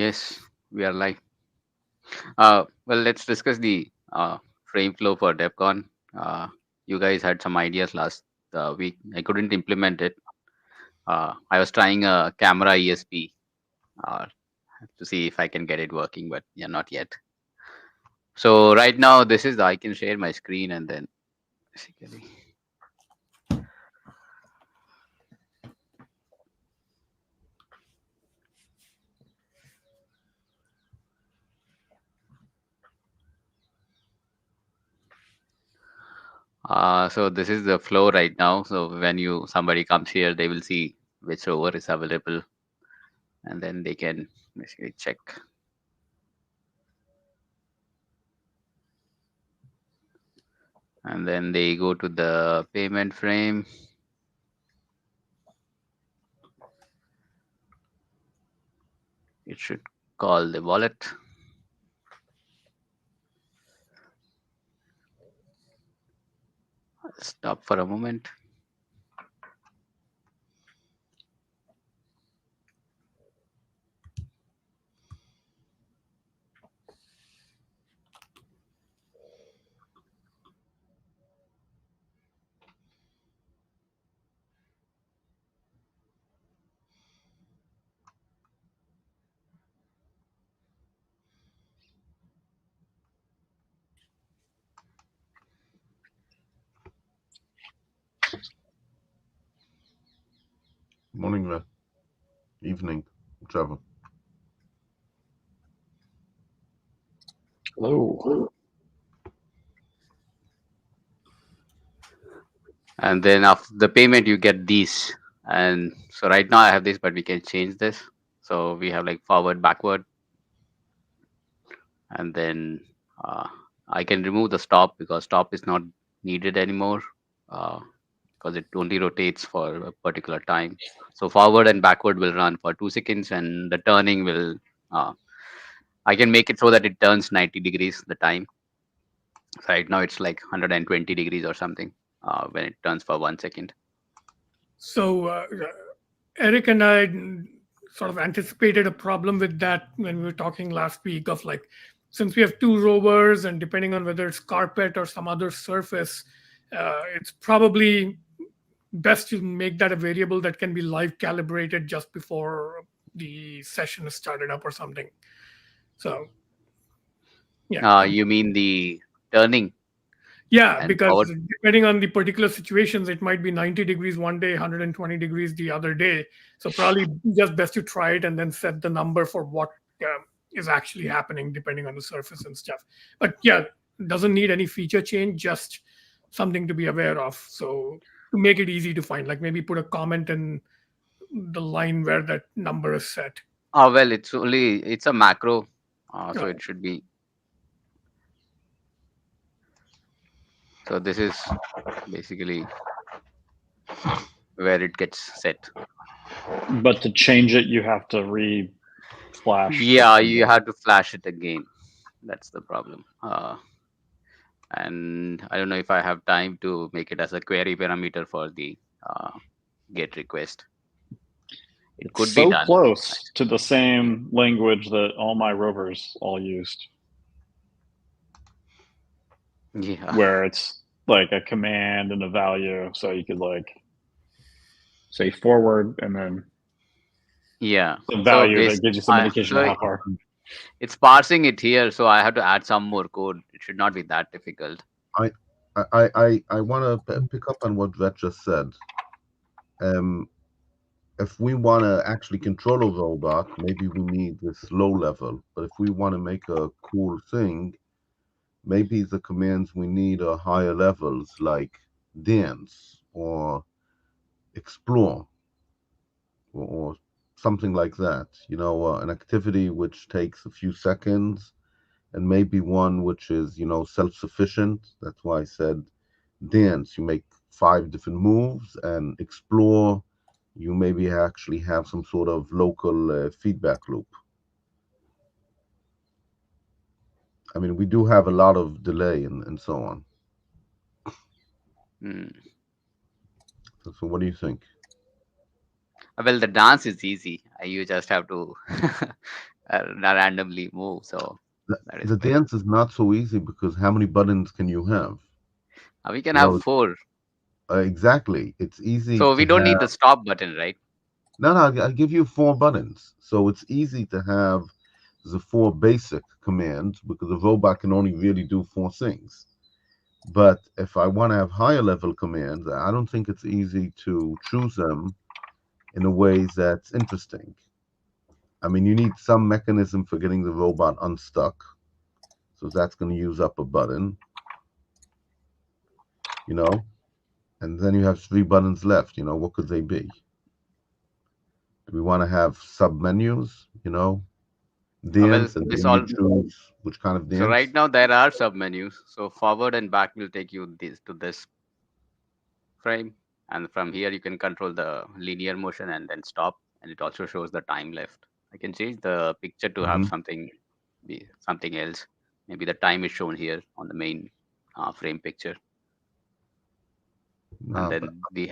Yes, we are live. Well, let's discuss the frame flow for DevCon. Uh, you guys had some ideas last week. I couldn't implement it. I was trying a camera ESP uh, to see if I can get it working, but yeah, not yet. So right now, I can share my screen and then basically. So this is the flow right now. So when somebody comes here, they will see which rover is available, and then they can basically check. And then they go to the payment frame. It should call the wallet. I'll stop for a moment. Morning, evening, whichever. Hello. And then after the payment, you get these. And so right now I have this, but we can change this. So we have like forward, backward, and then I can remove the stop because stop is not needed anymore because it only rotates for a particular time. So forward and backward will run for 2 seconds, and the turning will. I can make it so that it turns 90 degrees the time. Right now it's like 120 degrees or something when it turns for 1 second. So Eric and I sort of anticipated a problem with that when we were talking last week of like, since we have two rovers and depending on whether it's carpet or some other surface, it's probably best to make that a variable that can be live calibrated just before the session is started up or something. So yeah. You mean the turning Yeah, and because forward? depending on the particular situations, it might be 90 degrees one day, 120 degrees the other day. So probably just best to try it and then set the number for what is actually happening depending on the surface and stuff. But yeah, doesn't need any feature change, just something to be aware of. So to make it easy to find, like maybe put a comment in the line where that number is set. Well, it's a macro, so Right. it should be. So this is basically where it gets set. But to change it, you have to re-flash the Yeah, you symbol. have to flash it again. That's the problem. And I don't know if I have time to make it as a query parameter for the get request. It It's could be so done. close to the same language that all my rovers all used, Yeah. where it's like a command and a value. So you could like say forward and then Yeah. the So value that gives you some indication of how far. it's parsing it here, so I have to add some more code. It should not be that difficult. I want to pick up on what Vet just said. If we want to actually control a robot, maybe we need this low level. But if we want to make a cool thing, maybe the commands we need are higher levels, like dance or explore or something like that. An activity which takes a few seconds and maybe one which is, self-sufficient. That's why I said dance. You make 5 different moves, and explore. You maybe actually have some sort of local feedback loop. I mean, we do have a lot of delay and so on. Hmm. So what do you think? Well, the dance is easy. You just have to randomly move. So The, that is the quite. dance is not so easy because how many buttons can you have? We can You have know, four, exactly. It's easy so we to don't need have. the stop button, right? No, no, I'll give you four buttons. So it's easy to have the four basic commands because a robot can only really do four things. But if I want to have higher level commands, I don't think it's easy to choose them in a way that's interesting. I mean, you need some mechanism for getting the robot unstuck. So that's going to use up a button, you know, and then you have three buttons left. What could they be? Do we want to have sub menus, Well, dance, and this then you all. choose which kind of So right dance? now there are sub menus. So forward and back will take you this to this frame, and from here you can control the linear motion and then stop, and it also shows the time left. I can change the picture to have Hmm. something be something else. Maybe the time is shown here on the main frame picture, and No, then we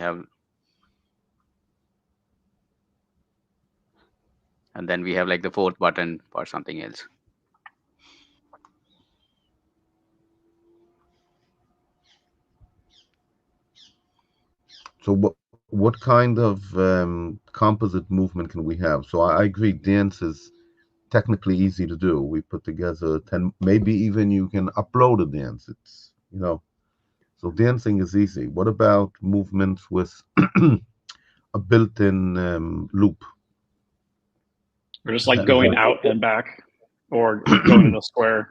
have like the fourth button for something else. so what kind of composite movement can we have? So I agree, dance is technically easy to do. We put together 10, maybe even you can upload a dance. So dancing is easy. What about movements with a built-in loop? Or just like Is going out and back, or going in a square.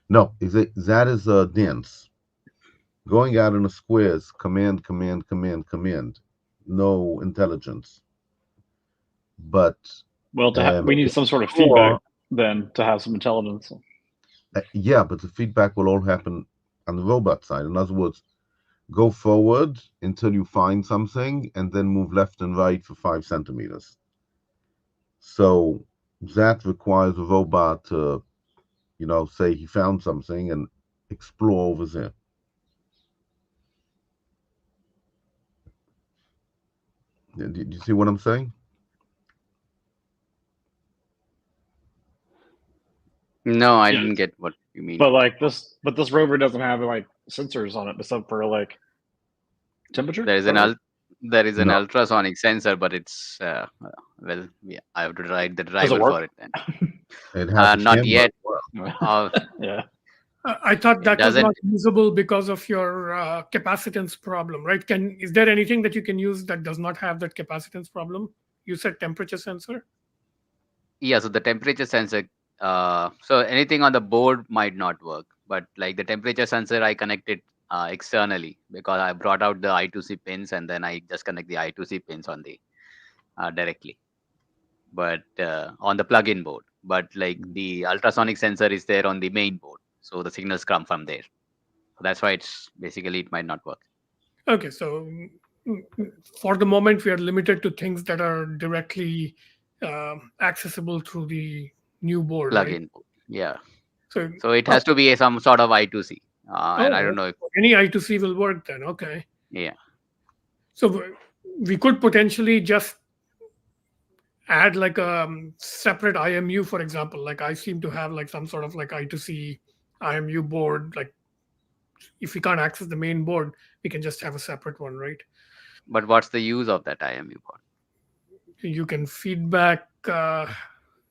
no, that is a dance. Going out in a square is command, command, command, command. No intelligence. But Well, we need some sort of feedback before, then to have some intelligence. yeah, but the feedback will all happen on the robot side. In other words, go forward until you find something and then move left and right for 5 centimeters. So that requires a robot to, say he found something and explore over there. Do you see what I'm saying? No, I Yeah, didn't get what you mean. but this rover doesn't have like sensors on it except for like temperature. There Is is that an right? there is an No, ultrasonic sensor, but it's well, yeah, I have to write the Does it driver work? for it then. it has a Not camera yet. as well. Uh, Yeah. I thought it that was doesn't. not usable because of your capacitance problem, right? Is there anything that you can use that does not have that capacitance problem? You said temperature sensor. Yeah, so the temperature sensor. So anything on the board might not work, but like the temperature sensor, I connected externally because I brought out the I2C pins and then I just connect the I2C pins on the directly, but on the plug-in board. But like the ultrasonic sensor is there on the main board, so the signals come from there. So that's why it's basically it might not work. Okay, so for the moment, we are limited to things that are directly accessible through the new board, right? Plug-in board. Yeah. So, So it oh, has to be some sort of I2C, and I oh, don't okay. know if Any I2C will work then. Okay. yeah. So we could potentially just add like a separate IMU, for example. Like I seem to have like some sort of like I2C IMU board. Like if we can't access the main board, we can just have a separate one, right? But what's the use of that IMU board? You can feedback, I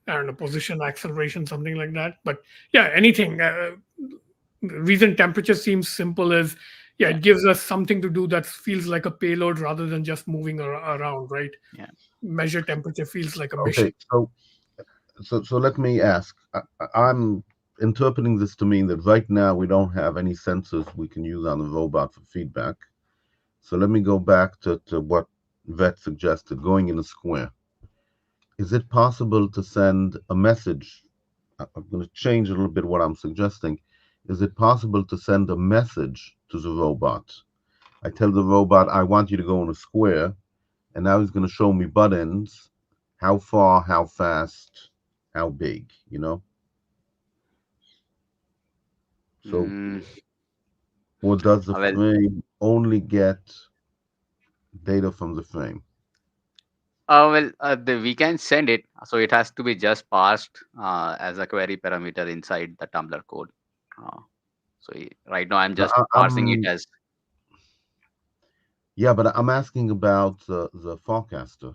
don't know, position, acceleration, something like that. But yeah, anything. The reason temperature seems simple is, yeah, Yeah. it gives us something to do that feels like a payload rather than just moving around, right? Yeah. Measure temperature feels like a mission. Okay, so let me ask. I'm interpreting this to mean that right now we don't have any sensors we can use on the robot for feedback. So let me go back to what Vet suggested, going in a square. Is it possible to send a message? I'm going to change a little bit what I'm suggesting. Is it possible to send a message to the robot? I tell the robot, I want you to go in a square, and now he's going to show me buttons, how far, how fast, how big, So, Mm, or does the well, frame only get data from the frame? We can send it, so it has to be just passed as a query parameter inside the Tumblr code. Uh, right now I'm But just parsing it I'm as. yeah, but I'm asking about the forecaster.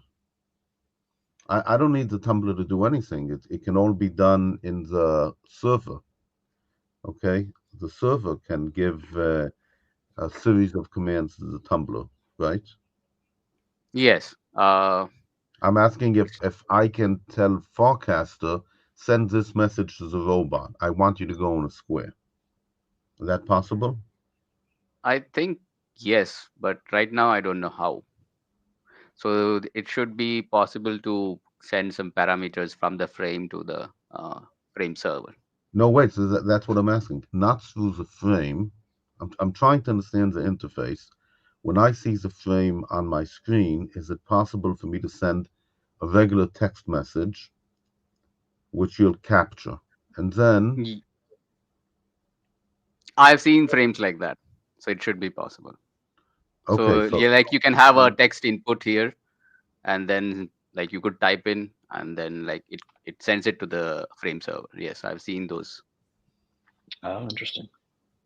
I don't need the Tumblr to do anything. It can all be done in the server. Okay, the server can give a series of commands to the Tumblr, right? Yes. I'm asking if I can tell forecaster send this message to the robot. I want you to go on a square. Is that possible? I think yes, but right now I don't know how. So it should be possible to send some parameters from the frame to the frame server. No, wait. So that's what I'm asking. Not through the frame. I'm trying to understand the interface. When I see the frame on my screen, is it possible for me to send a regular text message, which you'll capture? And then, Ye- I've seen frames like that, so it should be possible. okay, So so yeah, like you can have a text input here, and then like you could type in, and then like it sends it to the frame server. Yes, I've seen those. Oh, interesting.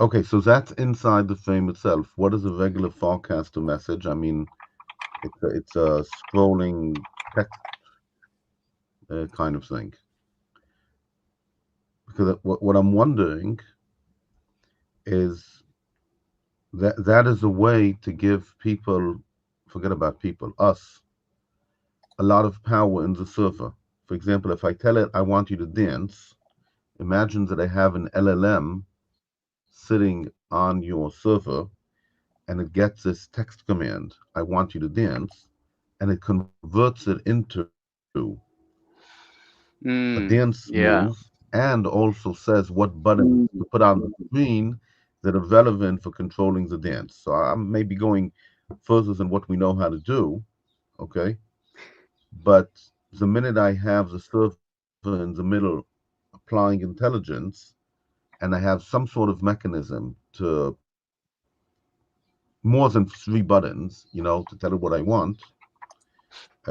okay, so that's inside the frame itself. What is a regular forecaster message? I mean, it's a scrolling text kind of thing. Because what I'm wondering is that is a way to give people, forget about people, us, a lot of power in the server. For example, if I tell it I want you to dance, imagine that I have an LLM sitting on your server and it gets this text command, I want you to dance, and it converts it into a dance move Yeah. and also says what buttons to put on the screen that are relevant for controlling the dance. So I'm maybe going further than what we know how to do, okay? But the minute I have the server in the middle applying intelligence and I have some sort of mechanism to more than three buttons, to tell it what I want,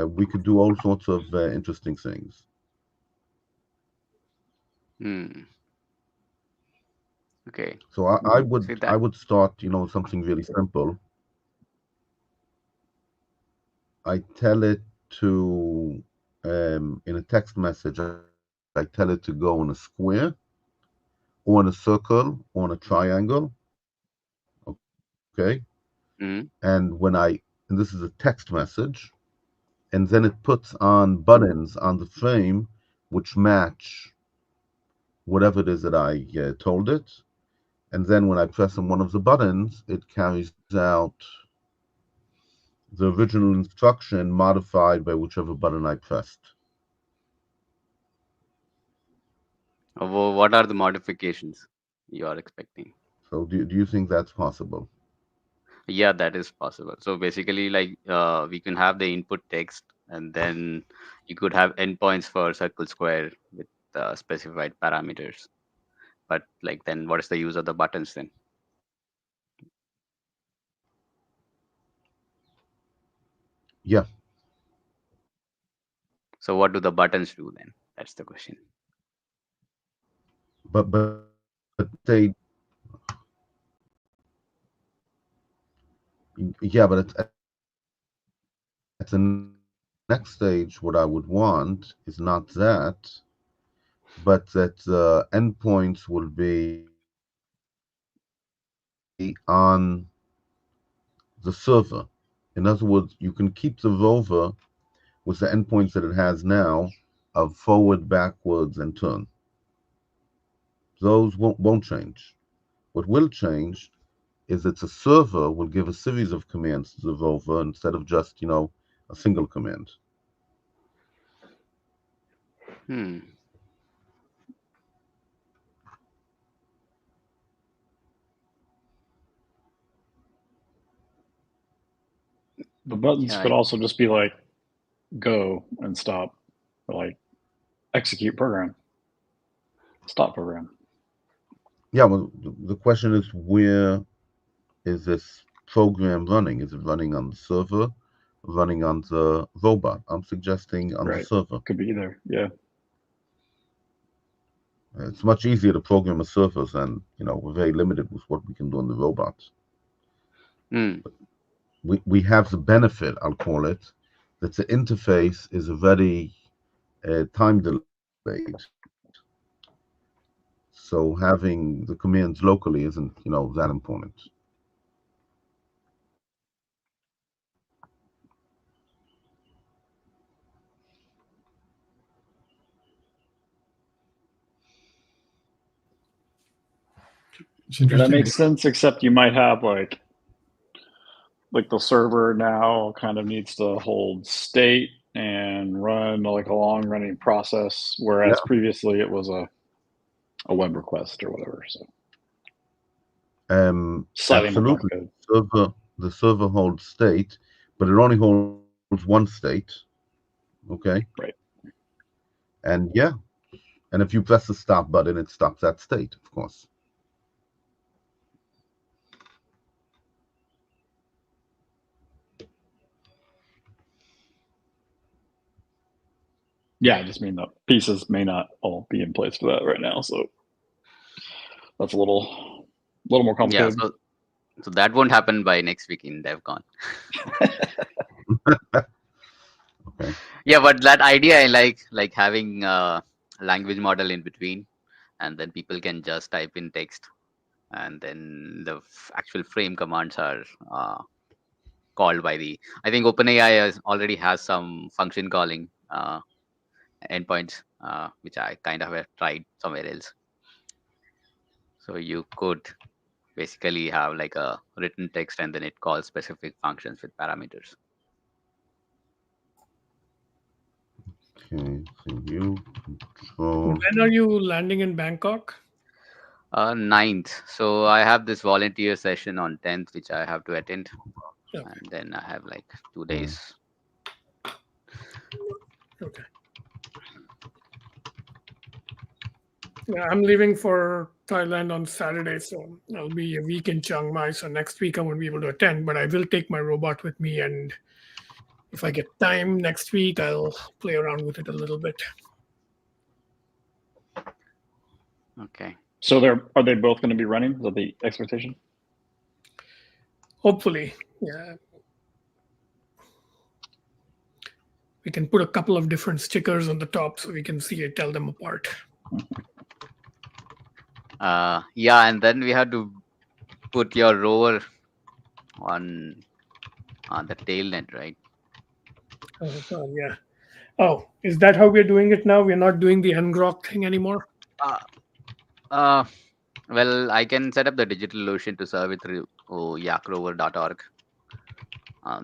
we could do all sorts of interesting things. Hmm. Okay. So I See would I that. would start, something really simple. I tell it to in a text message, I tell it to go in a square or in a circle or in a triangle, okay? And Hmm. and this is a text message, and then it puts on buttons on the frame which match whatever it is that I told it. And then when I press on one of the buttons, it carries out the original instruction modified by whichever button I pressed. What are the modifications you are expecting? So do you think that's possible? Yeah, that is possible. So basically, like we can have the input text, and then you could have endpoints for circle square with specified parameters. But like, then what is the use of the buttons then? Yeah, So what do the buttons do then? That's the question. but let's say yeah, but at the next stage, what I would want is not that, but that the endpoints will be on the server. In other words, you can keep the rover with the endpoints that it has now of forward, backwards, and turn. Those won't change. What will change is that the server will give a series of commands to the rover instead of just, a single command. Hmm. The buttons Yeah. could also just be like go and stop, or like execute program, stop program. Yeah, well, the question is, where is this program running? Is it running on the server running on the robot. I'm suggesting on the Right. server. Could be either. Yeah. It's much easier to program a server than, we're very limited with what we can do on the robots. Hmm. We have the benefit, I'll call it, that the interface is already time delayed. So having the commands locally isn't, that important. It's Yeah, that interesting. makes sense. Except you might have like the server now kind of needs to hold state and run like a long running process, Yeah, whereas previously it was a web request or whatever. So slightly more absolutely. complicated. The server holds state, but it only holds one state. Okay, Right. and yeah, and if you press the stop button, it stops that state, of course. Yeah, I just mean the pieces may not all be in place for that right now. So that's a little more Yeah. complicated. So that won't happen by next week in DevCon. Okay. Yeah, but that idea I like having a language model in between, and then people can just type in text, and then the actual frame commands are called by the. I think OpenAI already has some function calling endpoints, which I kind of have tried somewhere else. So you could basically have like a written text, and then it calls specific functions with parameters. Okay, so you control. When are you landing in Bangkok? 9th. So I have this volunteer session on 10th, which I have to attend, Okay. and then I have like 2 days. Okay. Okay. Yeah, I'm leaving for Thailand on Saturday, so I'll be a week in Chiang Mai. So next week I won't be able to attend, but I will take my robot with me, and if I get time next week, I'll play around with it a little bit. Okay. So are they both going to be running? Is that the expectation? Hopefully, yeah. We can put a couple of different stickers on the top so we can see it, tell them apart. Yeah, and then we have to put your rover on the tail net, right? Yeah. Oh, is that how we're doing it now? We're not doing the ngrok thing anymore? Uh, uh, well, I can set up the DigitalOcean to serve it through yakrover.org.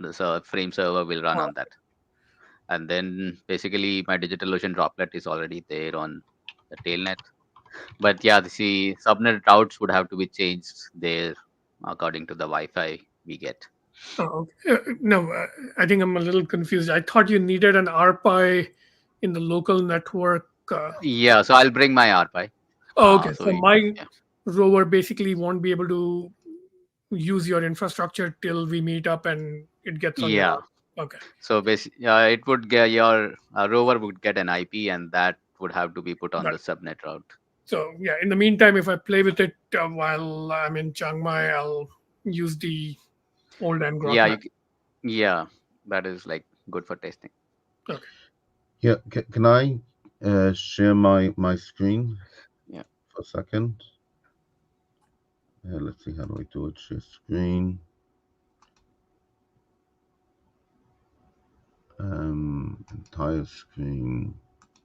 The frame server will run Oh, on that. And then basically my DigitalOcean droplet is already there on the tailnet. But yeah, the subnet routes would have to be changed there according to the Wi-Fi we get. oh, okay. No, I think I'm a little confused. I thought you needed an RPI in the local network. Yeah, so I'll bring my RPI. Oh, okay. So So my yeah, rover basically won't be able to use your infrastructure till we meet up and it gets on your yeah. RPI. Okay. So basically, it would get your rover would get an IP, and that would have to be put on Got the it. subnet route. So yeah, in the meantime, if I play with it while I'm in Chiang Mai, I'll use the old ngrok Yeah, map. yeah, that is like good for testing. Okay. Yeah, can I share my screen Yeah. for a second? Let's see, how do I do it? Share screen. Entire screen.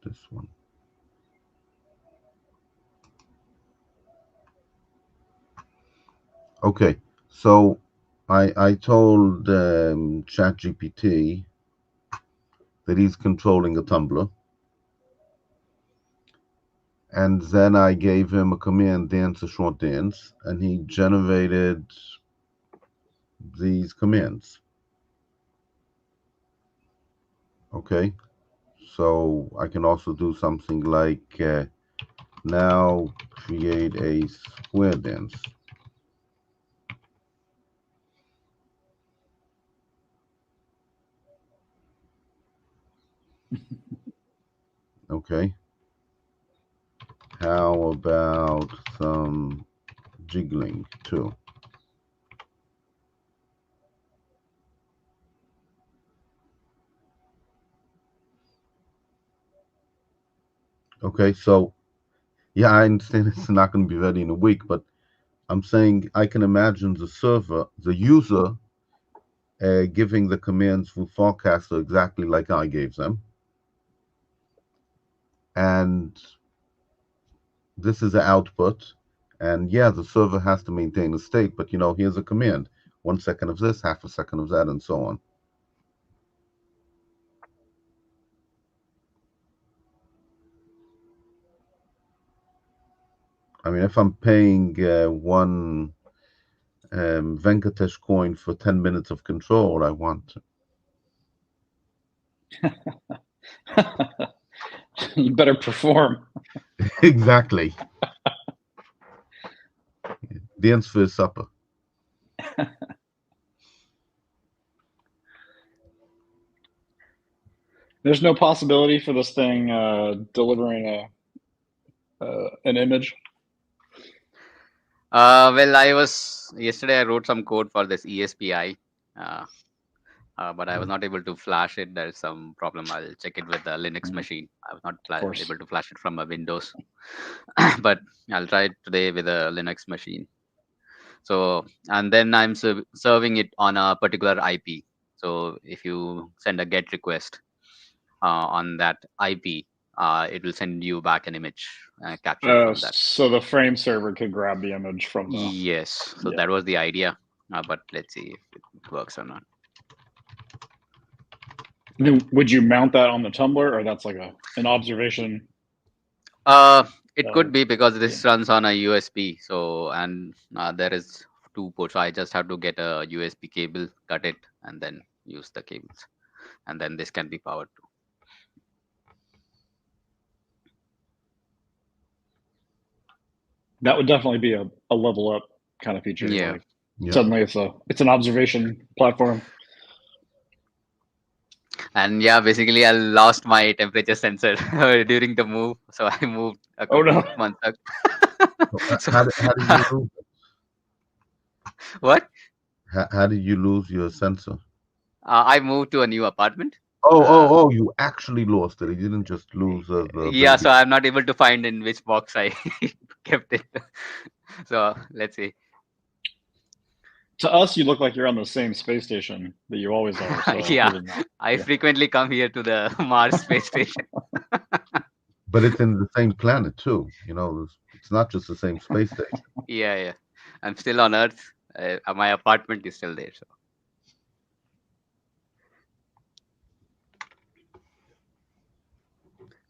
This one. Okay, so I told ChatGPT that he's controlling a tumbler, and then I gave him a command, dance a short dance, and he generated these commands. Okay, so I can also do something like now create a square dance. Okay. How about some jiggling too? Okay, so yeah, I understand it's not going to be ready in a week, but I'm saying I can imagine the user, giving the commands for Forecaster exactly like I gave them. And this is the output. And yeah, the server has to maintain a state, but here's a command: 1 second of this, half a second of that, and so on. I mean, if I'm paying one Venkatesh coin for 10 minutes of control, I want You better perform. exactly. Dance for supper. There's no possibility for this thing delivering an image. Well, yesterday I wrote some code for this ESPI, but I was not able to flash it. There's some problem. I'll check it with the Linux machine. I was not able to flash it from a Windows, but I'll try it today with a Linux machine. So, and then I'm serving it on a particular IP. So if you send a GET request on that IP, it will send you back an image captured from that. So the frame server could grab the image from the... Yes, so that was the idea, but let's see if it works or not. Would you mount that on the tumbler, or that's like an observation? It could be, because this runs on a USB. So, and there is 2 ports. So I just have to get a USB cable, cut it, and then use the cables, and then this can be powered too. That would definitely be a level up kind of feature. Yeah. Like, suddenly it's an observation platform. And yeah, basically I lost my temperature sensor during the move, so I moved a couple of months ago. So how did you lose it? What? How did you lose your sensor? I moved to a new apartment. Oh! You actually lost it. You didn't just lose the. Yeah, so I'm not able to find in which box I kept it. So let's see. To us, you look like you're on the same space station that you always are. So yeah, I frequently come here to the Mars space station. But it's in the same planet too. It's not just the same space station. Yeah. I'm still on Earth. My apartment is still there. So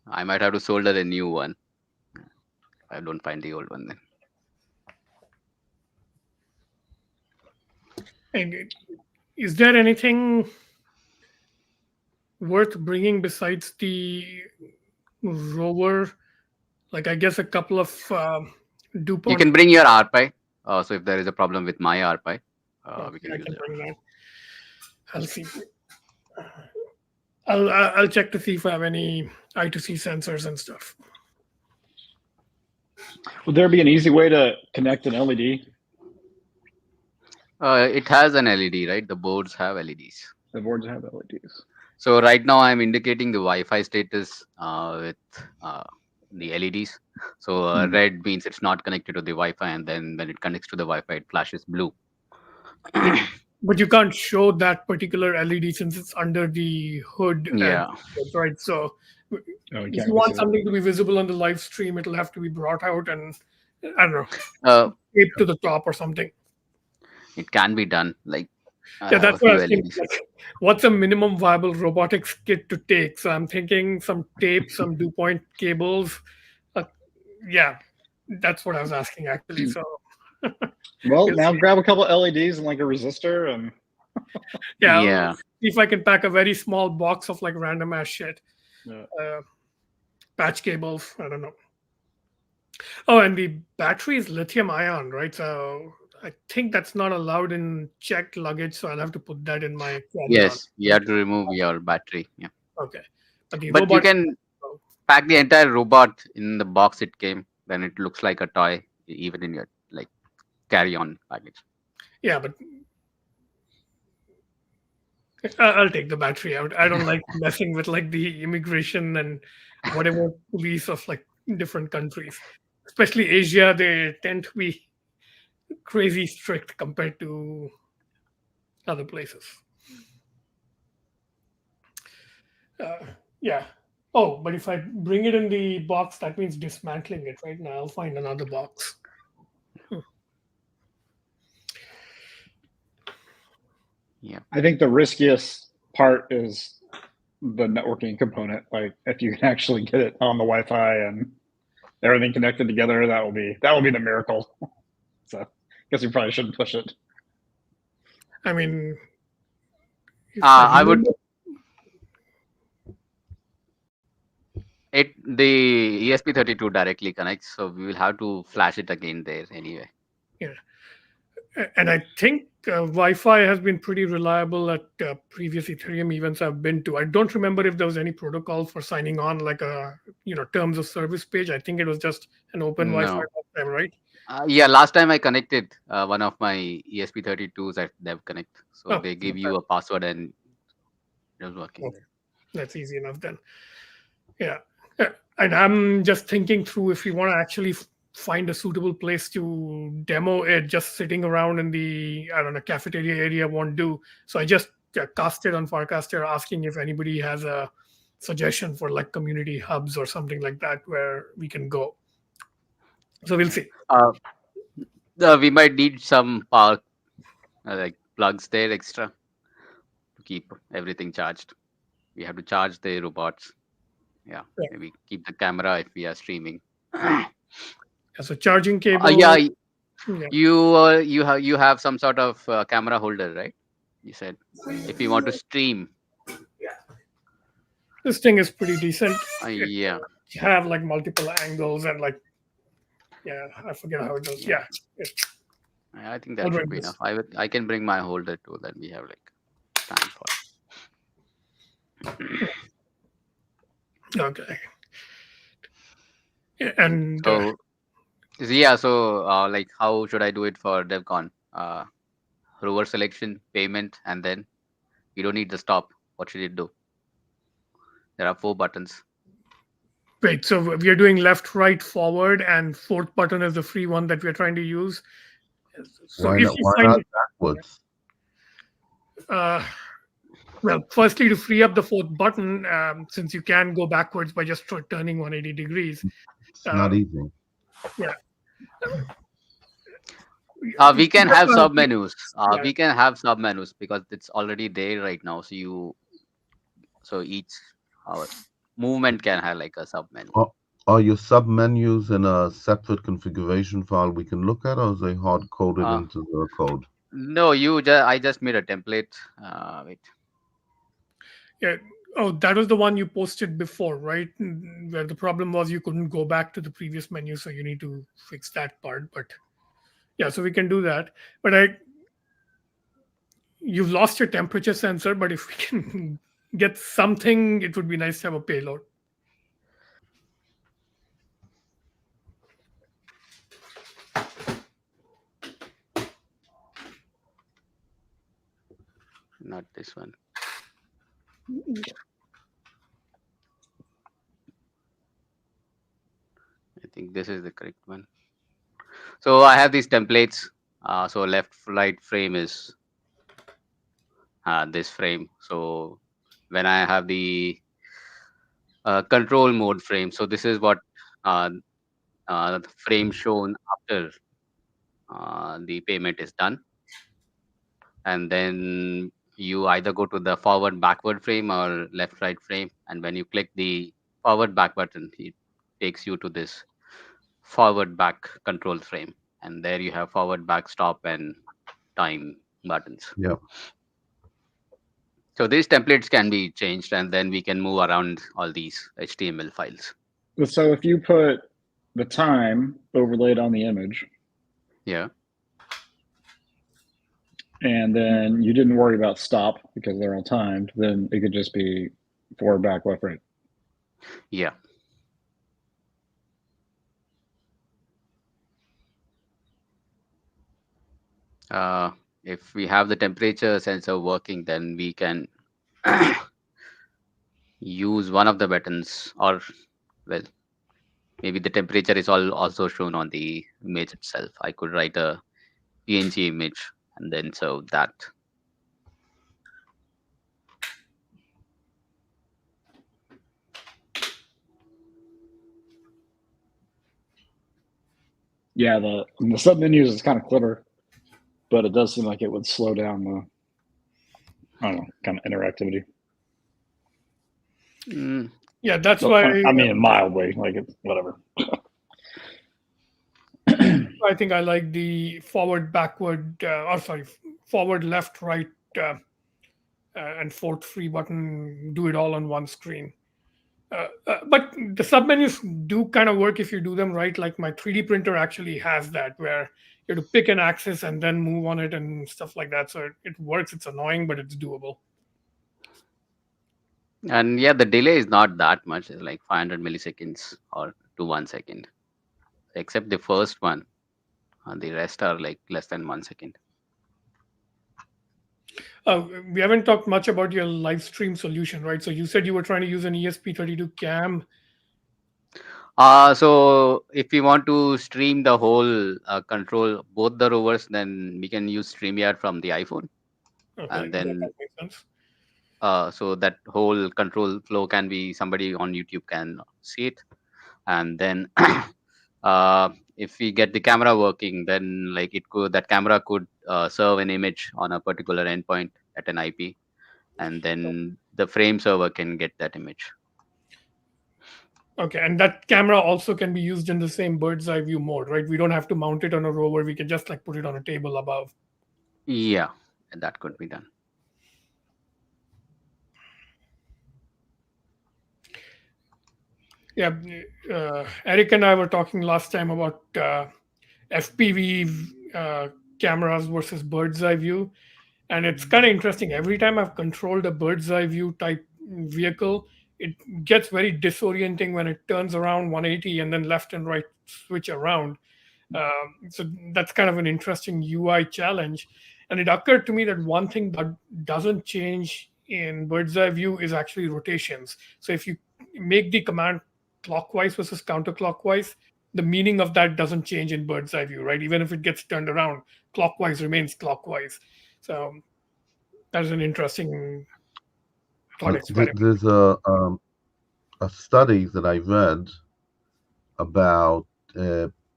I might have to solder a new one. I don't find the old one then. And is there anything worth bringing besides the rover? Like, I guess a couple of DuPont. You can bring your RPi. So if there is a problem with my RPi, we can use it. Bring that. I'll see. I'll check to see if I have any I2C sensors and stuff. Would there be an easy way to connect an LED? It has an LED, right? The boards have LEDs. The boards have LEDs. So right now I'm indicating the Wi-Fi status with the LEDs. So red means it's not connected to the Wi-Fi, and then when it connects to the Wi-Fi, it flashes blue. But you can't show that particular LED since it's under the hood. Yeah. Right. So if you want something to be visible on the live stream, it'll have to be brought out and, I don't know, taped to the top or something. It can be done. Like, yeah, that's what I was thinking. Like, what's a minimum viable robotics kit to take? So I'm thinking some tape, some DuPont cables. Yeah, that's what I was asking actually. So, well, now grab a couple of LEDs and like a resistor, and yeah. See if I can pack a very small box of like random ass shit. Patch cables. I don't know. Oh, and the battery is lithium ion, right? So I think that's not allowed in checked luggage, so I'll have to put that in my. Yes, you have to remove your battery. Yeah. Okay, But the But you robot, can pack the entire robot in the box it came, then it looks like a toy, even in your like carry-on package. yeah, but I'll take the battery out. I don't like messing with like the immigration and whatever police of like different countries, especially Asia. They tend to be crazy strict compared to other places. Yeah. Oh, but if I bring it in the box, that means dismantling it. Right now, I'll find another box. Yeah. I think the riskiest part is the networking component. Like if you can actually get it on the Wi-Fi and everything connected together, that will be the miracle. So I guess we probably shouldn't push it. I mean, if I I would remember, the ESP32 directly connects, so we will have to flash it again there anyway. yeah, and I think Wi-Fi has been pretty reliable at previous Ethereum events I've been to. I don't remember if there was any protocol for signing on, like a terms of service page. I think it was just an open Wi-Fi No. last time, right? Yeah, last time I connected one of my ESP32s at Dev Connect, so Oh, they give you a password and it was working okay. there. That's easy enough then. Yeah. And I'm just thinking through if we want to actually find a suitable place to demo it. Just sitting around in the, I don't know, cafeteria area won't do. So I just casted on Farcaster asking if anybody has a suggestion for like community hubs or something like that where we can go. So we'll see. We might need some power like plugs there extra to keep everything charged. We have to charge the robots. Yeah, Yeah. maybe keep the camera if we are streaming. So charging cable. Yeah, Yeah. you have some sort of camera holder, right? You said if you want to stream. This thing is pretty decent. Yeah, You have like multiple angles and like, yeah, I forget how it does. Yeah. I think I'll that should bring be this. enough. I can bring my holder too. Then we have like time for it. Okay. Yeah, and So like how should I do it for DevCon? Rover selection, payment, and then you don't need the stop. What should it do? There are 4 buttons. wait, so we are doing left, right, forward, and fourth button is the free one that we are trying to use. So Why if not? you Why find not it, backwards? well, firstly, to free up the fourth button, since you can go backwards by just turning 180 degrees. It's not easy. Yeah. We can have submenus. Yeah. We can have submenus because it's already there right now. So each movement can have like a submenu. Are your submenus in a separate configuration file we can look at, or is they hard coded into the code? No, I just made a template. Wait. Yeah. Oh, that was the one you posted before, right? Where the problem was you couldn't go back to the previous menu, so you need to fix that part. But yeah, so we can do that. But you've lost your temperature sensor, but if we can get something, it would be nice to have a payload. Not this one. I think this is the correct one. So I have these templates. So left, right frame is this frame. So when I have the control mode frame, so this is what the frame shown after the payment is done. And then you either go to the forward backward frame or left right frame. And when you click the forward back button, it takes you to this forward back control frame. And there you have forward back stop and time buttons. Yeah. So these templates can be changed and then we can move around all these HTML files. So if you put the time overlaid on the image, Yeah. and then you didn't worry about stop because they're all timed, then it could just be forward, back, left, right. Yeah. Uh, if we have the temperature sensor working, then we can use one of the buttons, or well, maybe the temperature is all also shown on the image itself. I could write a PNG image and then serve that. Yeah, the sub menus is kind of clever, but it does seem like it would slow down the, I don't know, kind of interactivity. Mm, Yeah, that's But, why I mean, mildly, like it's whatever. I think I like the forward, backward, or sorry, forward, left, right, and fourth free button. Do it all on one screen. But the submenus do kind of work if you do them right. Like my 3D printer actually has that, where you have to pick an axis and then move on it and stuff like that. So it works. It's annoying, but it's doable. and yeah, the delay is not that much. It's like 500 milliseconds or to 1 second, except the first one. The rest are like less than 1 second. We haven't talked much about your live stream solution, right? So you said you were trying to use an ESP32 cam. So if we want to stream the whole control, both the rovers, then we can use StreamYard from the iPhone. Okay, And yeah, then that makes sense. so that whole control flow can be, somebody on YouTube can see it. And then if we get the camera working, then like it could, that camera could serve an image on a particular endpoint at an IP, and then the frame server can get that image. Okay, and that camera also can be used in the same bird's eye view mode, right? We don't have to mount it on a rover. We can just like put it on a table above. Yeah, that could be done. Yeah, Eric and I were talking last time about FPV cameras versus bird's eye view, and it's kind of interesting. Every time I've controlled a bird's eye view type vehicle, it gets very disorienting when it turns around 180 and then left and right switch around. So that's kind of an interesting UI challenge. And it occurred to me that one thing that doesn't change in bird's eye view is actually rotations. So if you make the command clockwise versus counterclockwise, the meaning of that doesn't change in bird's eye view, right? Even if it gets turned around, clockwise remains clockwise. So that's an interesting thought experiment. There's a study that I read about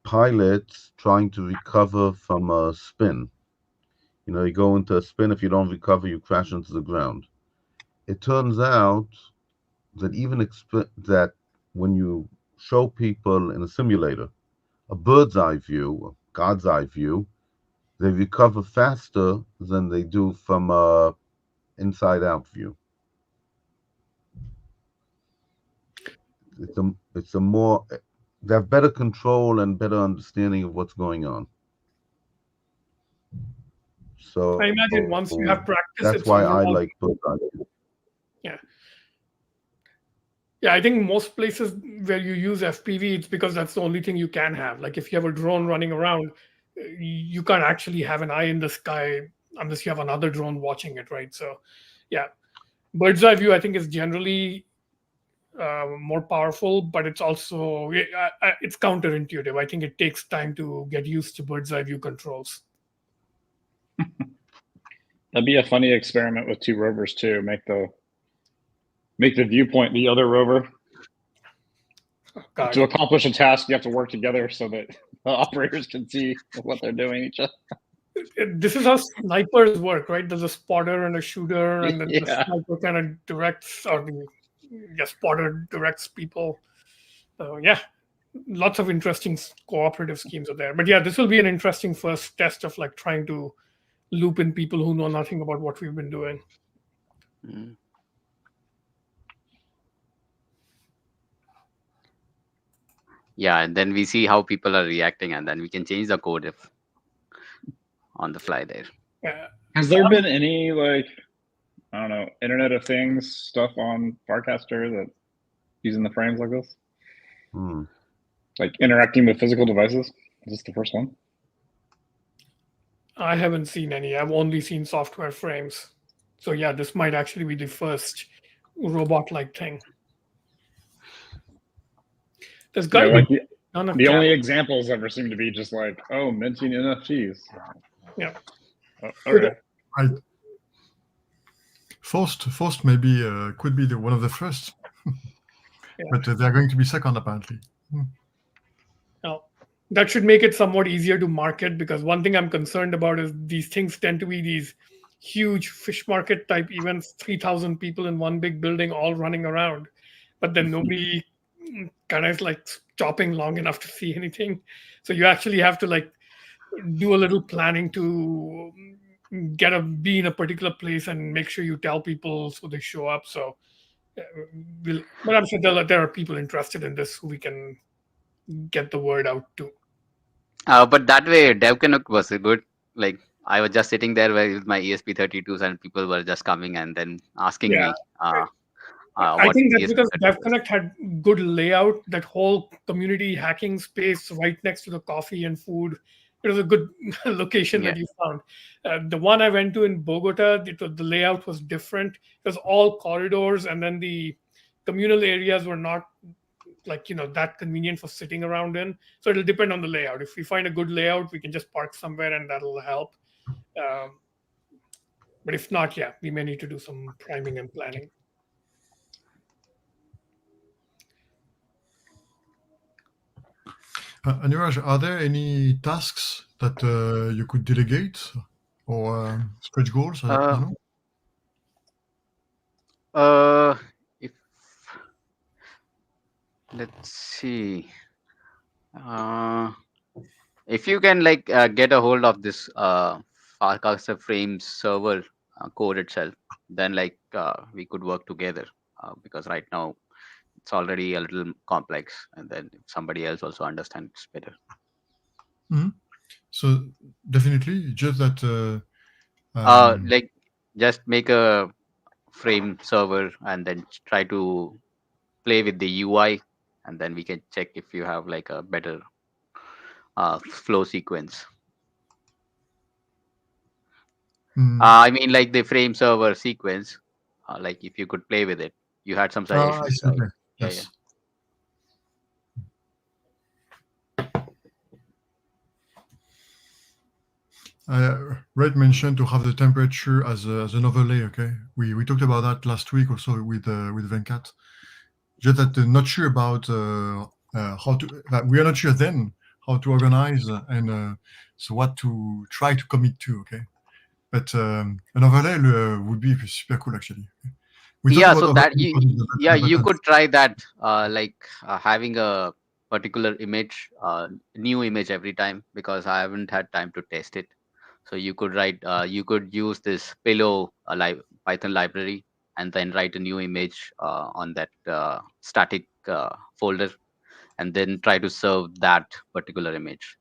pilots trying to recover from a spin. You know, you go into a spin, if you don't recover, you crash into the ground. It turns out that that when you show people in a simulator a bird's eye view, a God's eye view, they recover faster than they do from a inside out view. It's a more, they have better control and better understanding of what's going on. So I imagine once you have practice, that's it's why more I obvious. like bird's eye view. Yeah. Yeah, I think most places where you use FPV, it's because that's the only thing you can have. Like if you have a drone running around, you can't actually have an eye in the sky unless you have another drone watching it, right? So, yeah, bird's eye view I think is generally more powerful, but it's also it's counterintuitive. I think it takes time to get used to bird's eye view controls. That'd be a funny experiment with two rovers too. Make the viewpoint the other rover. God. To accomplish a task, you have to work together so that the operators can see what they're doing each other. This is how snipers work, right? There's a spotter and a shooter, and then the Yeah. sniper kind of directs, or the spotter directs people. So yeah, lots of interesting cooperative schemes are there. But yeah, this will be an interesting first test of like trying to loop in people who know nothing about what we've been doing. Mm. Yeah, and then we see how people are reacting, and then we can change the code if on the fly there. Has there been any like, I don't know, Internet of Things stuff on Farcaster that using the frames like this? Hmm. Like interacting with physical devices? Is this the first one? I haven't seen any. I've only seen software frames. So yeah, this might actually be the first robot-like thing. There's got Yeah, to like be none of the cap. only examples ever seem to be just like, oh, minting NFTs. Yeah. Oh, okay. Right. Forced maybe could be one of the first, but they're going to be second apparently. Now, that should make it somewhat easier to market, because one thing I'm concerned about is these things tend to be these huge fish market type events, 3,000 people in one big building all running around, but then nobody kind of like stopping long enough to see anything. So you actually have to like do a little planning to be in a particular place and make sure you tell people so they show up. So, but I'm sure there are people interested in this who we can get the word out to. But that way, DevConnect was good. Like I was just sitting there with my ESP32s, and people were just coming and then asking Yeah. me I what think that's because ESP32 is. DevConnect had good layout, that whole community hacking space right next to the coffee and food. It was a good location Yeah. that you found. The one I went to in Bogota, the layout was different. It was all corridors, and then the communal areas were not like that convenient for sitting around in. So it'll depend on the layout. If we find a good layout, we can just park somewhere, and that'll help. But if not, yeah, we may need to do some priming and planning. Aniraj, are there any tasks that you could delegate or stretch goals? I don't know. If let's see, if you can like get a hold of this Farcaster Frames server code itself, then like we could work together, because right now it's already a little complex, and then if somebody else also understands better. So definitely, just that. Like just make a frame server and then try to play with the UI, and then we can check if you have like a better flow sequence. I mean, like the frame server sequence, like if you could play with it. You had some I suggestions, see, right? okay. Yeah, Yes. Red mentioned to have the temperature as an overlay. Okay, we talked about that last week also with Venkat. Just that not sure about how to. We are not sure then how to organize and so what to try to commit to. Okay, but an overlay would be super cool actually. We talked Yeah, about so that overlay for the you buttons. could try that, like having a particular image, new image every time, because I haven't had time to test it. So you could write, you could use this pillow Python library, and then write a new image on that static folder, and then try to serve that particular image.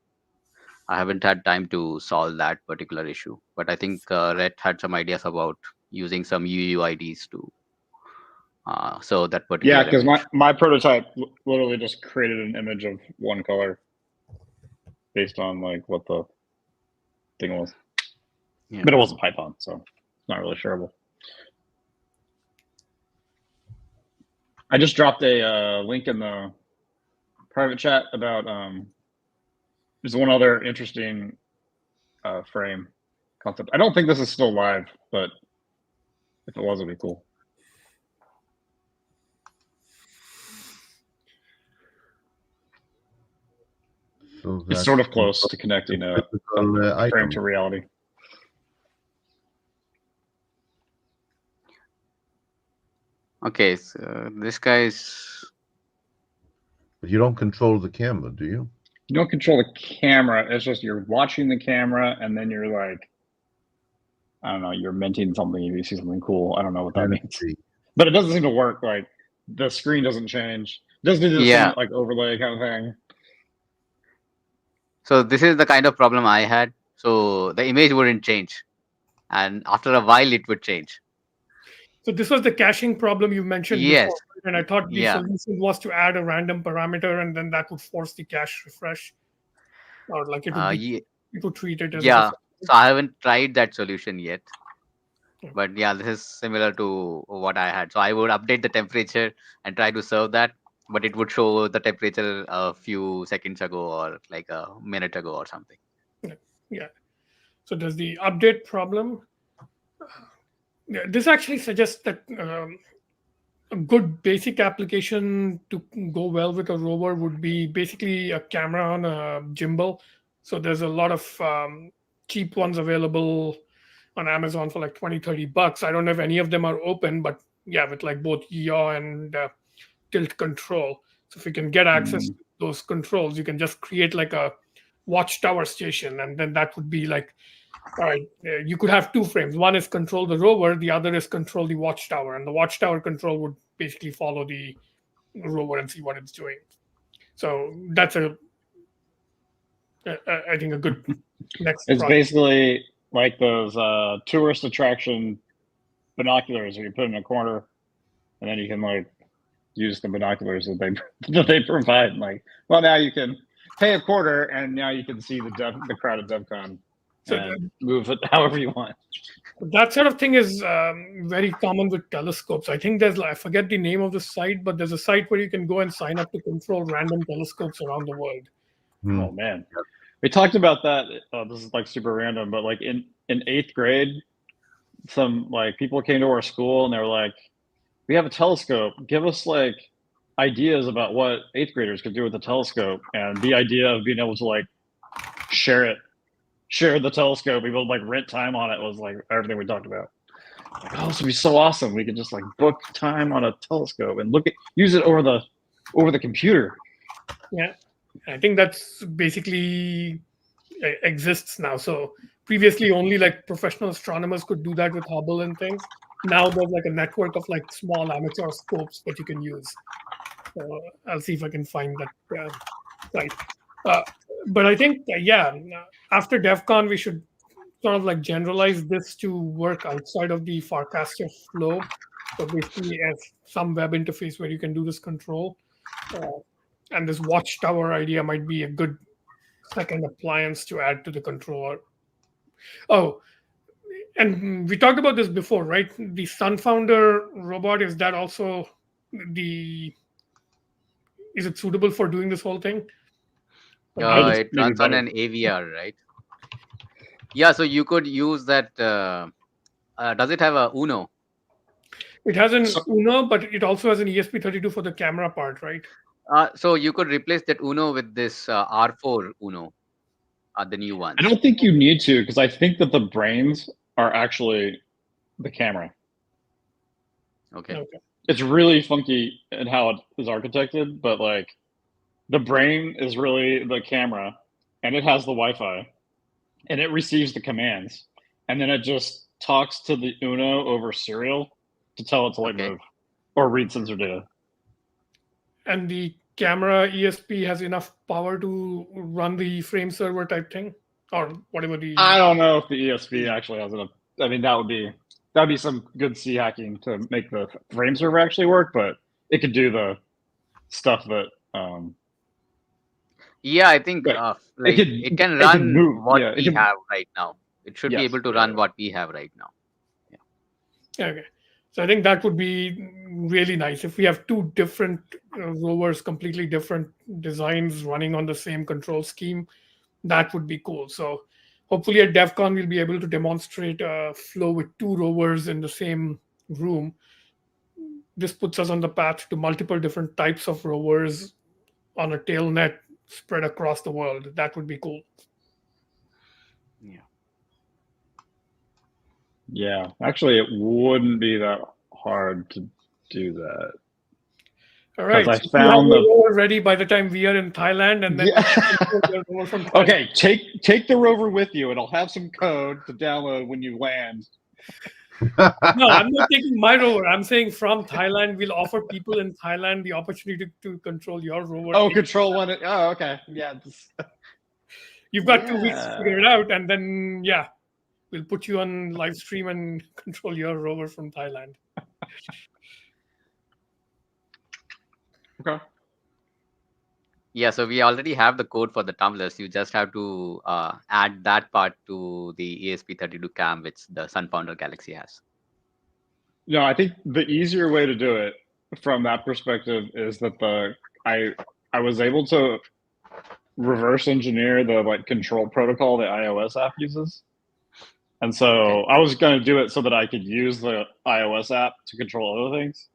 I haven't had time to solve that particular issue, but I think Rhett had some ideas about using some UUIDs to serve that Yeah, particular because image. my prototype literally just created an image of one color based on like what the thing was. Yeah. But it wasn't Python, so it's not really shareable. I just dropped a link in the private chat about there's one other interesting frame concept. I don't think this is still live, but if it was, it'd be cool. So It's sort of close to connecting a frame item. to reality. Okay, so this guy's. But you don't control the camera, do you? You don't control the camera. It's just you're watching the camera, and then you're like, I don't know, you're minting something. You see something cool. I don't know what that means, but it doesn't seem to work. Like the screen doesn't change. It doesn't do the same like overlay kind of thing. So this is the kind of problem I had. So the image wouldn't change, and after a while it would change. So this was the caching problem you mentioned Yes. before, and I thought the Yeah. solution was to add a random parameter, and then that would force the cache refresh, or like it would it would treat it as a Yeah. different. So I haven't tried that solution yet. Yeah. But yeah, this is similar to what I had. So I would update the temperature and try to serve that, but it would show the temperature a few seconds ago or like a minute ago or something. Yeah. So there's the update problem. Yeah, this actually suggests that a good basic application to go well with a rover would be basically a camera on a gimbal. So there's a lot of cheap ones available on Amazon for like 20-30 bucks. I don't know if any of them are open, but yeah, with like both yaw and tilt control. So if you can get access to those controls, you can just create like a watchtower station, and then that would be like, all right, you could have two frames. One is control the rover, the other is control the watchtower, and the watchtower control would basically follow the rover and see what it's doing. So that's I think a good next. It's project. basically like those tourist attraction binoculars that you put in a corner, and then you can like use the binoculars that they provide. Like, well, now you can pay a quarter, and now you can see the crowd at DevCon and move it however you want. That sort of thing is very common with telescopes. I think there's, I forget the name of the site, but there's a site where you can go and sign up to control random telescopes around the world. Oh man, we talked about that. This is like super random, but like in 8th grade, some like people came to our school and they were like, "We have a telescope. Give us like ideas about what 8th graders could do with a telescope." And the idea of being able to like share the telescope, be able to like rent time on it was like everything we talked about. Like, oh, this would be so awesome. We could just like book time on a telescope and use it over the computer. Yeah, I think that's basically exists now. So previously only like professional astronomers could do that with Hubble and things. Now there's like a network of like small amateur scopes that you can use. So I'll see if I can find that site. But I think, after DEF CON, we should sort of like generalize this to work outside of the Farcaster flow. So basically, as some web interface where you can do this control. And this watchtower idea might be a good second appliance to add to the controller. Oh, and we talked about this before, right? The Sunfounder robot, is that also is it suitable for doing this whole thing? It runs on an AVR, right? Yeah, so you could use that. Does it have a Uno? It has an Uno, but it also has an ESP32 for the camera part, right? So you could replace that Uno with this R4 Uno, the new one. I don't think you need to, because I think that the brains are actually the camera. Okay. It's really funky in how it is architected, but like the brain is really the camera, and it has the Wi-Fi, and it receives the commands, and then it just talks to the Uno over serial to tell it to like move or read sensor data. And the camera ESP has enough power to run the frame server type thing, or whatever the. I don't know if the ESP actually has enough. I mean, that'd be some good C hacking to make the frame server actually work, but it could do the stuff that. Yeah, I think it can run what we have right now. It should be able to run what we have right now. Yeah. Okay. So I think that would be really nice if we have two different rovers, completely different designs running on the same control scheme. That would be cool. So hopefully at DEF CON, we'll be able to demonstrate a flow with two rovers in the same room. This puts us on the path to multiple different types of rovers on a tailnet spread across the world. That would be cool. Yeah. Yeah, actually, it wouldn't be that hard to do that. All right. I so found the rover ready by the time we are in Thailand, and then okay, take the rover with you. It'll have some code to download when you land. No, I'm not taking my rover. I'm saying from Thailand, we'll offer people in Thailand the opportunity to control your rover. Oh, control one. Oh, okay. Yeah. You've got 2 weeks to figure it out, and then we'll put you on live stream and control your rover from Thailand. Okay. Yeah, so we already have the code for the tumblers. You just have to add that part to the ESP32 cam, which the Sunfounder Galaxy has. No, I think the easier way to do it from that perspective is that I was able to reverse engineer the like control protocol the iOS app uses. And so I was going to do it so that I could use the iOS app to control other things.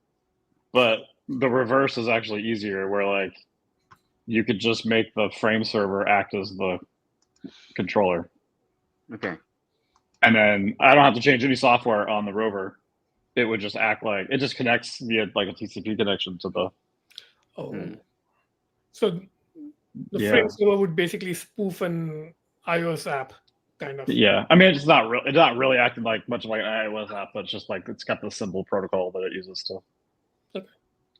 But the reverse is actually easier, where like you could just make the frame server act as the controller. Okay. And then I don't have to change any software on the rover. It would just act like it just connects via like a TCP connection to the. Oh, so the Yeah. frame server would basically spoof an iOS app, kind of. Yeah, I mean it's not really acting like much like an iOS app, but it's just like it's got the simple protocol that it uses to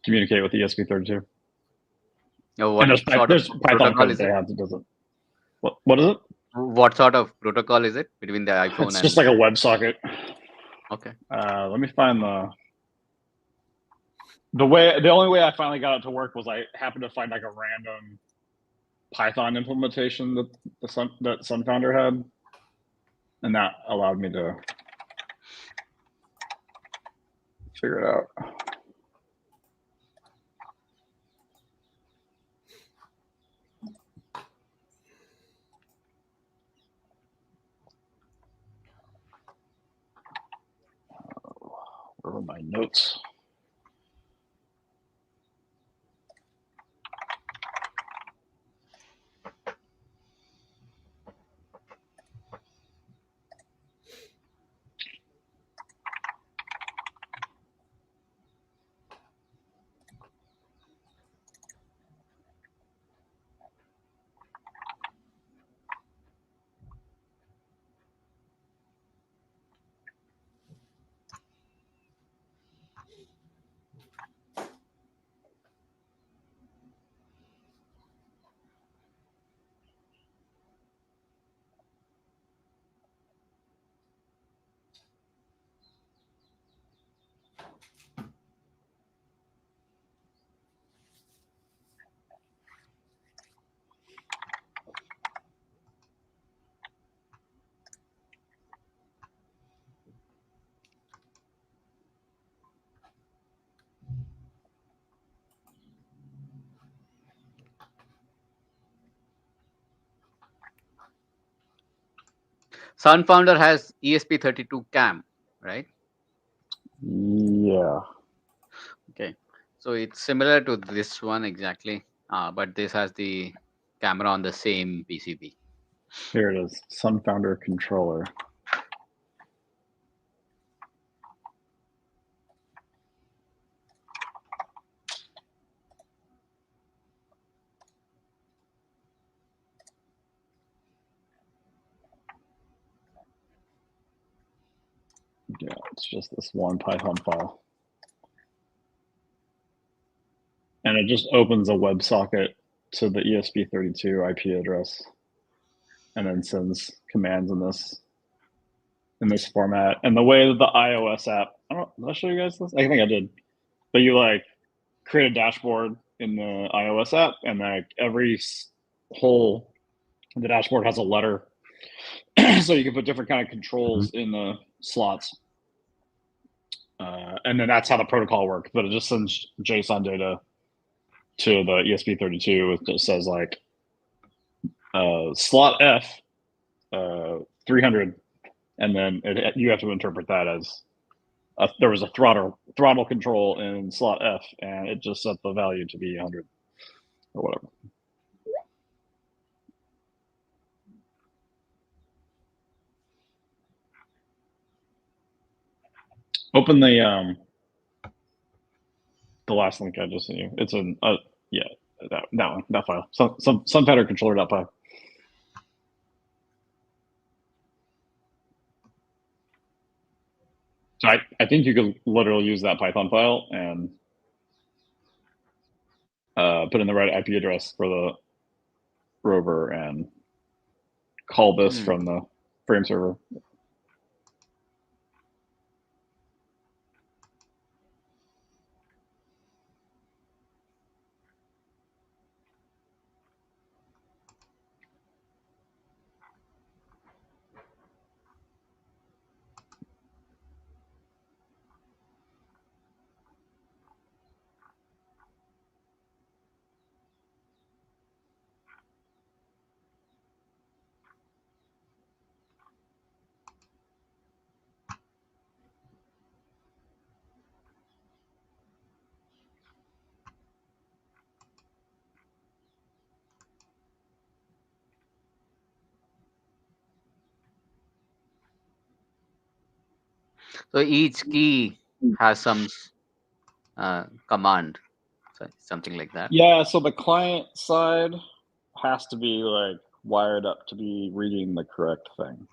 communicate with the ESP32. Now, And what sort of there's Python protocol code is they it? have that does it. What is it? What sort of protocol is it between the iPhone It's and? just like a WebSocket. Okay. Let me find the only way I finally got it to work was I happened to find like a random Python implementation that that Sunfounder had, and that allowed me to figure it out. Where are my notes? Sunfounder has ESP32 cam, right? Yeah. Okay. So it's similar to this one exactly, but this has the camera on the same PCB. Here it is, Sunfounder controller. Yeah, it's just this one Python file. And it just opens a WebSocket to the ESP32 IP address and then sends commands in this format. And the way that the iOS app, did I show you guys this? I think I did. But you like create a dashboard in the iOS app, and like every hole in the dashboard has a letter. So you can put different kind of controls in the slots. And then that's how the protocol works. But it just sends JSON data to the ESP32. It just says like slot F 300, and then you have to interpret that as there was a throttle control in slot F, and it just set the value to be 100 or whatever. Open the last link I just sent you. It's an yeah, that one, that file. Some pattern controller.py. So I think you could literally use that Python file and put in the right IP address for the rover and call this from the frame server. So each key has some command, so something like that. Yeah, so the client side has to be like wired up to be reading the correct thing.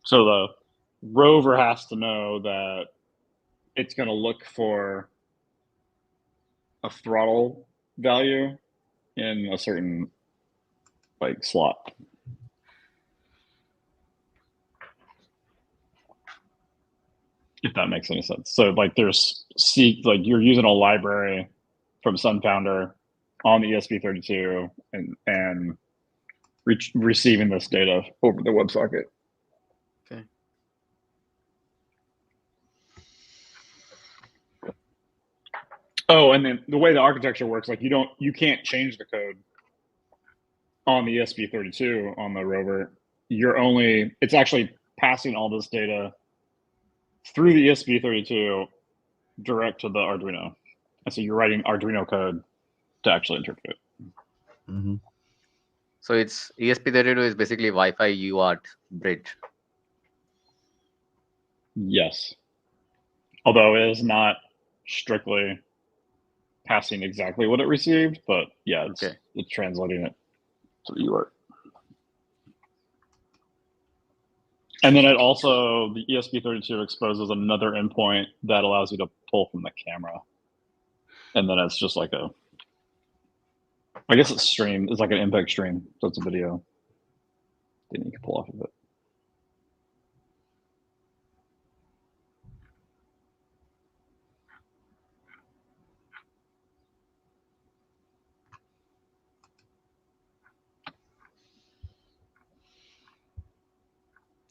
So the rover has to know that it's going to look for a throttle value in a certain like slot. If that makes any sense. So like there's like you're using a library from Sunfounder on the ESP32 and receiving this data over the WebSocket. Okay. Oh, and then the way the architecture works, like you can't change the code on the ESP32 on the rover. It's actually passing all this data through the ESP32 direct to the Arduino. And so you're writing Arduino code to actually interpret it. Mm-hmm. So it's ESP32 is basically Wi-Fi UART bridge. Yes. Although it is not strictly passing exactly what it received, but yeah, it's translating it to UART. And then it also, the ESP32 exposes another endpoint that allows you to pull from the camera. And then it's just like I guess it's streamed. It's like an MPEG stream. So it's a video. Then you can pull off of it.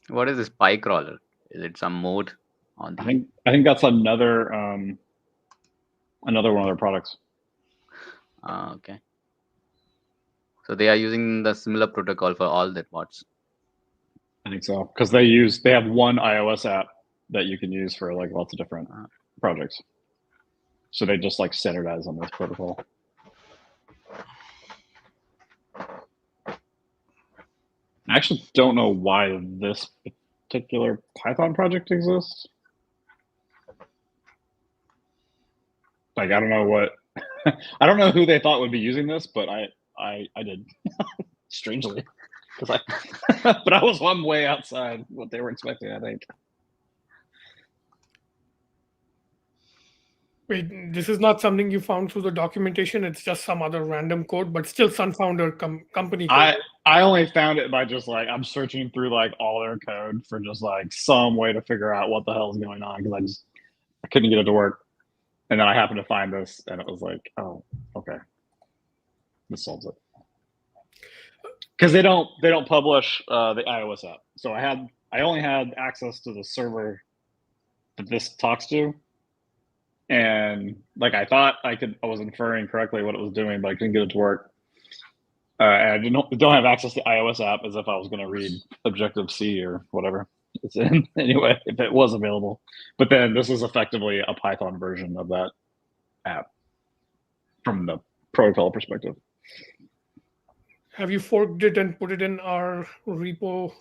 What is this pie crawler? Is it some mode on the? I think that's another one of their products. Okay. So they are using the similar protocol for all that bots. I think so, because they have one iOS app that you can use for like lots of different projects. So they just like standardize on this protocol. I actually don't know why this particular Python project exists. Like, I don't know what, I don't know who they thought would be using this, but I did, strangely, because but I was one way outside what they were expecting, I think. Wait, this is not something you found through the documentation. It's just some other random code, but still Sunfounder company code. I only found it by just like, I'm searching through like all their code for just like some way to figure out what the hell is going on, because I couldn't get it to work. And then I happened to find this, and it was like, oh, okay, this solves it. Because they don't publish the iOS app, so I only had access to the server that this talks to, and like I thought I was inferring correctly what it was doing, but I couldn't get it to work. And I don't have access to the iOS app as if I was going to read Objective C or whatever it's in anyway, if it was available. But then this is effectively a Python version of that app from the protocol perspective. Have you forked it and put it in our repo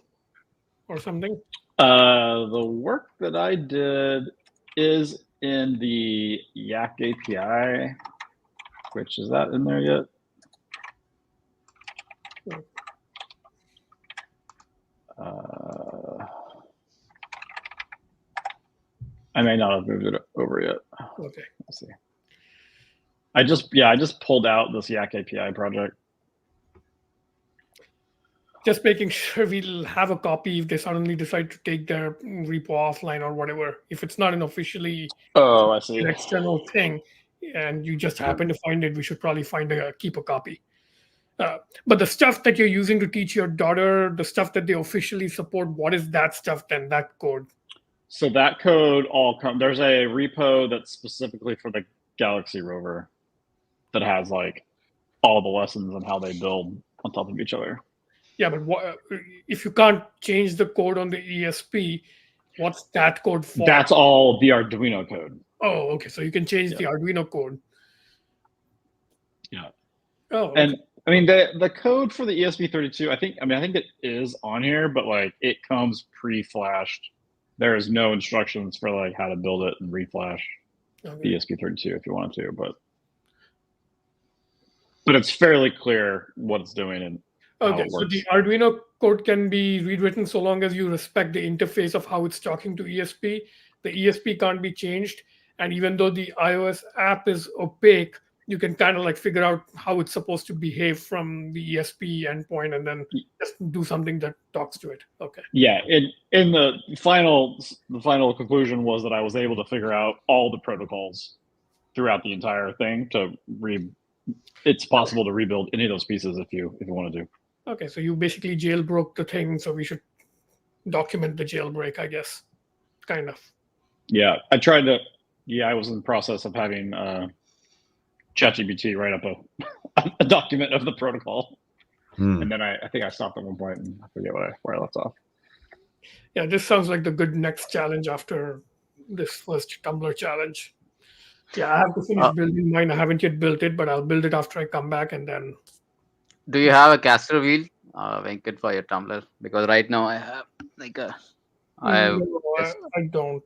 or something? The work that I did is in the YaRG API, which is that in there yet? I may not have moved it over yet. Okay. Let's see. I just pulled out this YaRG API project. Just making sure we'll have a copy if they suddenly decide to take their repo offline or whatever. If it's not an officially I see. an external thing, and you just happen to find it, we should probably keep a copy. But the stuff that you're using to teach your daughter, the stuff that they officially support, what is that stuff then, that code? So that code there's a repo that's specifically for the Galaxy rover that has like all the lessons and how they build on top of each other. Yeah, but if you can't change the code on the ESP, what's that code for? That's all the Arduino code. Oh, okay. So you can change the Arduino code. Yeah. Oh, okay. And I mean the code for the ESP32, I think it is on here, but like it comes pre-flashed There is no instructions for like how to build it and reflash Okay. the ESP32 if you want to, but it's fairly clear what it's doing and how Okay, it so works. the Arduino code can be rewritten so long as you respect the interface of how it's talking to ESP. The ESP can't be changed, and even though the iOS app is opaque, you can kind of like figure out how it's supposed to behave from the ESP endpoint, and then just do something that talks to it. Okay. Yeah, in the final conclusion was that I was able to figure out all the protocols throughout the entire thing to it's possible to rebuild any of those pieces if you want to do. Okay, so you basically jailbroke the thing, so we should document the jailbreak, I guess. Kind of. Yeah, I tried to. Yeah, I was in the process of having ChatGPT write up a document of the protocol, and then I think I stopped at one point and I forget where I left off. Yeah, this sounds like the good next challenge after this first Tumblr challenge. Yeah, I have to finish building mine. I haven't yet built it, but I'll build it after I come back, and then. Do you have a caster wheel, Venkat, for your tumbler? Because right now I have like a. I have. No, Yes, I don't.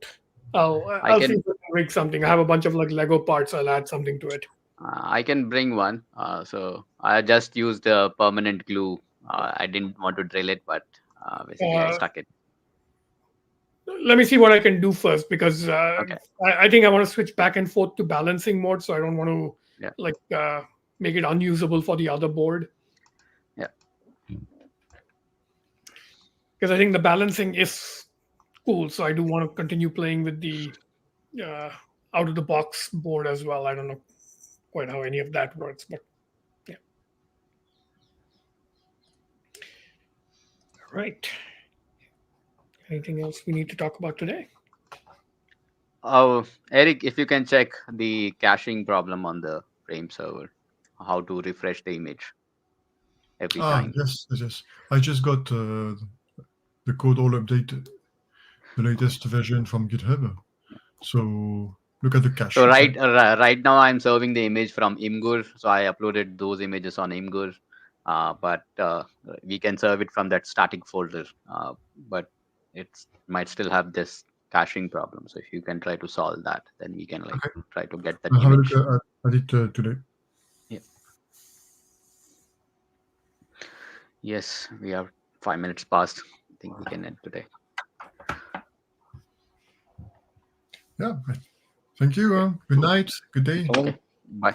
I'll I see can. if I can rig something. I have a bunch of like Lego parts. I'll add something to it. I can bring one. So I just used the permanent glue. I didn't want to drill it, but basically I Uh, stuck it. Let me see what I can do first, because Okay. I think I want to switch back and forth to balancing mode, so I don't want to Yeah. like make it unusable for the other board. Yeah. Because I think the balancing is cool, so I do want to continue playing with the out of the box board as well. I don't know quite how any of that works, but yeah. All right. Anything else we need to talk about today? Oh, Eric, if you can check the caching problem on the frame server, how to refresh the image every time. Yes. I just got the code all updated, the latest version from GitHub. So look at the cache. So right now I'm serving the image from Imgur, so I uploaded those images on Imgur, but we can serve it from that static folder, but it might still have this caching problem. So if you can try to solve that, then we can like try to get that I'll have a image. look at it today. Yeah. Yes, we have 5 minutes past. I think we can end today. Yeah. Thank you. Good night. Good day. Okay. Bye.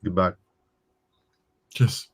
Goodbye. Cheers.